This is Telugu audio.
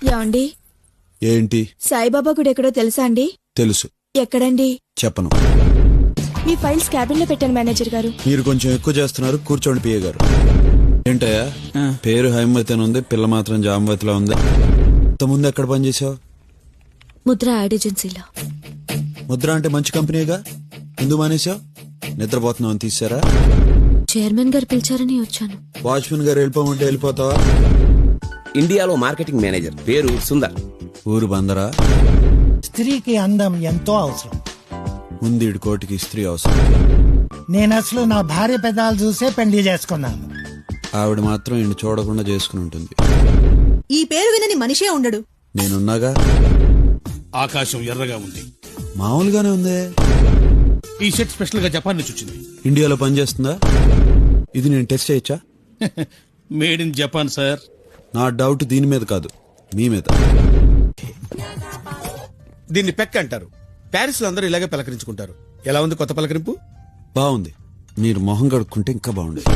యాండి ఏంటి? సాయిబాబా గుడి ఎక్కడో తెలుసా అండి? తెలుసు. ఎక్కడండి? చెప్పను. మీ ఫైల్స్ క్యాబిన్ లో పెట్టాను మేనేజర్ గారు. మీరు కొంచెం ఎక్కువ చేస్తున్నారు. కూర్చోండి పిఏ గారు. ఏంటయ్యా పేరు హైమవతి అని ఉంది, పిల్ల మాత్రం జామవతిలో ఉంది. ముందు ఎక్కడ పనిచేసావు? ముద్ర యాడ్ ఏజెన్సీలో. ముద్ర అంటే మంచి కంపెనీగా, ఎందుకు మానేశావు? నిద్రపోతున్నావు అని తీసారా? చైర్మన్ గారు పిలిచారని వచ్చాను. వాచ్మెన్ గారు వెళ్ళిపోమంటే వెళ్ళిపోతావా? ఇండియాలో మార్కెటింగ్ మేనేజర్, పేరు సుందర్. ఊరు బందరా? స్త్రీకి అందం ఎంతో అవసరం. ముందీడు కోటికి స్త్రీ అవసరం. నేను అసలు నా భార్య పెదాలు చూసే పెళ్లి చేసుకున్నాను. ఆవిడ మాత్రం ఇన్ని చూడకుండా చేసుకుని ఉంటుంది. ఈ పేరు వినని మనిషే ఉండడు. నేనున్నాగా. ఆకాశం ఎర్రగా ఉంది. మామూలుగానే ఉందే. ఈ సెట్ స్పెషల్ గా జపాన్ నుంచి వచ్చింది. ఇండియాలో పనిచేస్తుందా? ఇది నేను టెస్ట్ చేయొచ్చా? Made in Japan sir. నా డౌట్ దీని మీద కాదు, మీ మీద. దీన్ని పెక్ అంటారు. ప్యారిస్ లో అందరూ ఇలాగే పలకరించుకుంటారు. ఎలా ఉంది కొత్త పలకరింపు? బాగుంది. మీరు మొహం కడుక్కుంటే ఇంకా బాగుండేది.